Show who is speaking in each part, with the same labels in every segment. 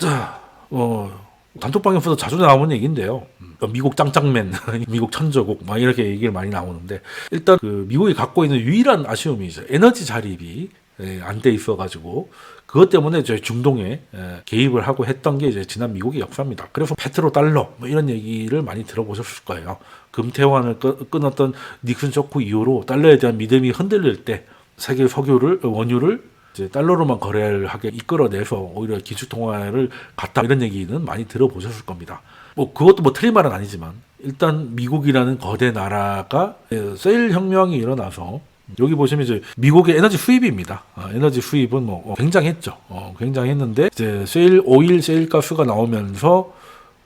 Speaker 1: 자, 단톡방에서도 자주 나오는 얘기인데요. 미국 짱짱맨, 미국 천조국, 막 이렇게 얘기를 많이 나오는데, 일단 그 미국이 갖고 있는 유일한 아쉬움이 이제 에너지 자립이 안 돼 있어가지고, 그것 때문에 저희 중동에 개입을 하고 했던 게 이제 지난 미국의 역사입니다. 그래서 페트로 달러 뭐 이런 얘기를 많이 들어보셨을 거예요. 금태환을 끊었던 닉슨 쇼크 이후로 달러에 대한 믿음이 흔들릴 때 세계 원유를 이제 달러로만 거래를 하게 이끌어내서 오히려 기축통화를 갔다, 이런 얘기는 많이 들어보셨을 겁니다. 뭐 그것도 뭐 틀린 말은 아니지만, 일단 미국이라는 거대 나라가 세일 혁명이 일어나서, 여기 보시면 이제 미국의 에너지 수입입니다. 에너지 수입은 뭐 굉장했죠. 굉장했는데 이제 오일 세일 가스가 나오면서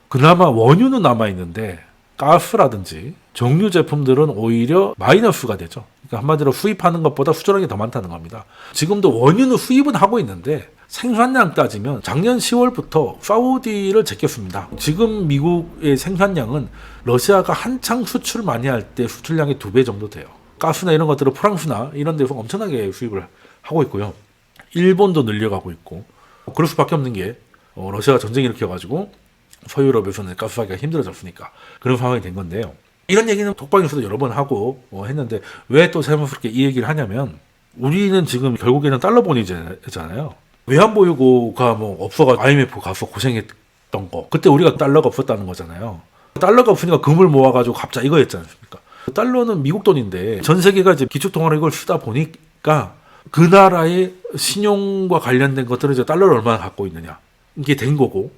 Speaker 1: 그나마 원유는 남아 있는데 가스라든지 정유 제품들은 오히려 마이너스가 되죠. 그러니까 한마디로 수입하는 것보다 수출하는 게 더 많다는 겁니다. 지금도 원유는 수입은 하고 있는데 생산량 따지면 작년 10월부터 사우디를 제꼈습니다. 지금 미국의 생산량은 러시아가 한창 수출 많이 할 때 수출량의 2배 정도 돼요. 가스나 이런 것들을 프랑스나 이런 데서 엄청나게 수입을 하고 있고요. 일본도 늘려가고 있고, 그럴 수밖에 없는 게 러시아가 전쟁을 일으켜가지고 서유럽에서는 가스 사기가 힘들어졌으니까 그런 상황이 된 건데요. 이런 얘기는 톡방에서도 여러 번 하고 했는데, 왜 또 새삼스럽게 이 얘기를 하냐면, 우리는 지금 결국에는 달러본이잖아요. 외환보유고가 뭐 없어가지고 IMF 가서 고생했던 거, 그때 우리가 달러가 없었다는 거잖아요. 달러가 없으니까 금을 모아가지고 갑자 이거였지 않습니까? 달러는 미국 돈인데 전 세계가 이제 기축통화로 이걸 쓰다 보니까 그 나라의 신용과 관련된 것들은 이제 달러를 얼마나 갖고 있느냐, 이게 된 거고,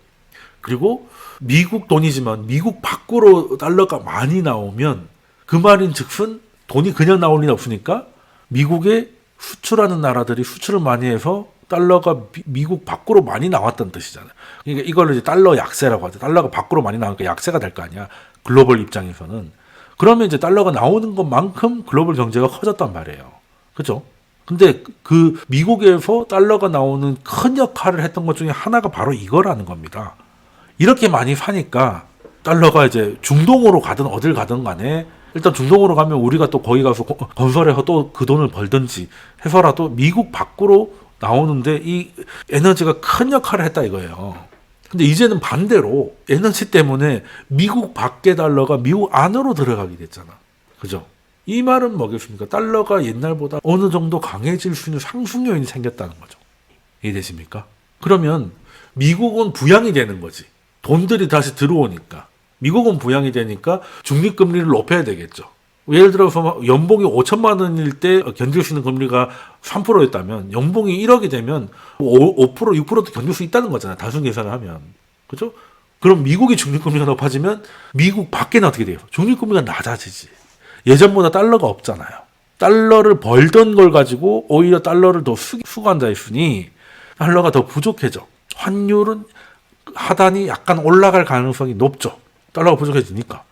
Speaker 1: 그리고 미국 돈이지만 미국 밖으로 달러가 많이 나오면 그 말인 즉슨 돈이 그냥 나올 리는 없으니까 미국에 수출하는 나라들이 수출을 많이 해서 달러가 미국 밖으로 많이 나왔다는 뜻이잖아요. 그러니까 이걸 이제 달러 약세라고 하죠. 달러가 밖으로 많이 나오니까 약세가 될 거 아니야, 글로벌 입장에서는. 그러면 이제 달러가 나오는 것만큼 글로벌 경제가 커졌단 말이에요. 그죠? 근데 그 미국에서 달러가 나오는 큰 역할을 했던 것 중에 하나가 바로 이거라는 겁니다. 이렇게 많이 사니까 달러가 이제 중동으로 가든 어딜 가든 간에, 일단 중동으로 가면 우리가 또 거기 가서 건설해서 또 그 돈을 벌든지 해서라도 미국 밖으로 나오는데 이 에너지가 큰 역할을 했다 이거예요. 근데 이제는 반대로 에너지 때문에 미국 밖의 달러가 미국 안으로 들어가게 됐잖아. 그죠? 이 말은 뭐겠습니까? 달러가 옛날보다 어느 정도 강해질 수 있는 상승 요인이 생겼다는 거죠. 이해되십니까? 그러면 미국은 부양이 되는 거지. 돈들이 다시 들어오니까. 미국은 부양이 되니까 중립금리를 높여야 되겠죠. 예를 들어서 연봉이 5천만 원일 때 견딜 수 있는 금리가 3%였다면 연봉이 1억이 되면 5%, 6%도 견딜 수 있다는 거잖아요. 단순 계산을 하면. 그죠? 그럼 미국이 중립금리가 높아지면 미국 밖에는 어떻게 돼요? 중립금리가 낮아지지. 예전보다 달러가 없잖아요. 달러를 벌던 걸 가지고 오히려 달러를 더 수거한다 했으니 달러가 더 부족해져. 환율은 하단이 약간 올라갈 가능성이 높죠. 달러가 부족해지니까.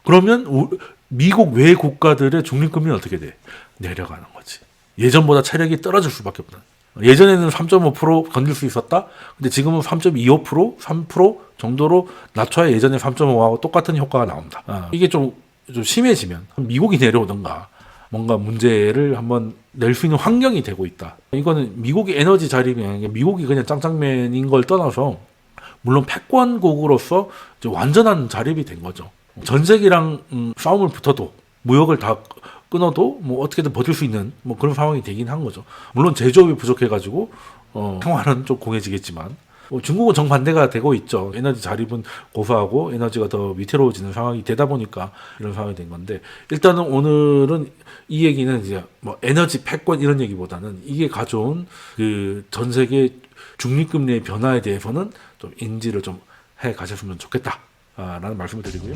Speaker 1: 그러면 미국 외 국가들의 중립금리는 어떻게 돼? 내려가는 거지. 예전보다 체력이 떨어질 수밖에 없는. 예전에는 3.5% 건들 수 있었다. 근데 지금은 3.25%, 3% 정도로 낮춰야 예전에 3.5하고 똑같은 효과가 나온다. 이게 좀 심해지면 미국이 내려오든가 뭔가 문제를 한번 낼 수 있는 환경이 되고 있다. 이거는 미국의 에너지 자립이 아니라 미국이 그냥 짱짱맨인 걸 떠나서, 물론 패권국으로서 이제 완전한 자립이 된 거죠. 전 세계랑 싸움을 붙어도, 무역을 다 끊어도 뭐 어떻게든 버틸 수 있는 뭐 그런 상황이 되긴 한 거죠. 물론 제조업이 부족해가지고 평화는 좀 공해지겠지만, 중국은 정반대가 되고 있죠. 에너지 자립은 고사하고 에너지가 더 위태로워지는 상황이 되다 보니까 이런 상황이 된 건데, 일단은 오늘은 이 얘기는 이제 뭐 에너지 패권 이런 얘기보다는 이게 가져온 그 전 세계 중립금리의 변화에 대해서는 좀 인지를 좀 해 가셨으면 좋겠다라는 말씀을 드리고요.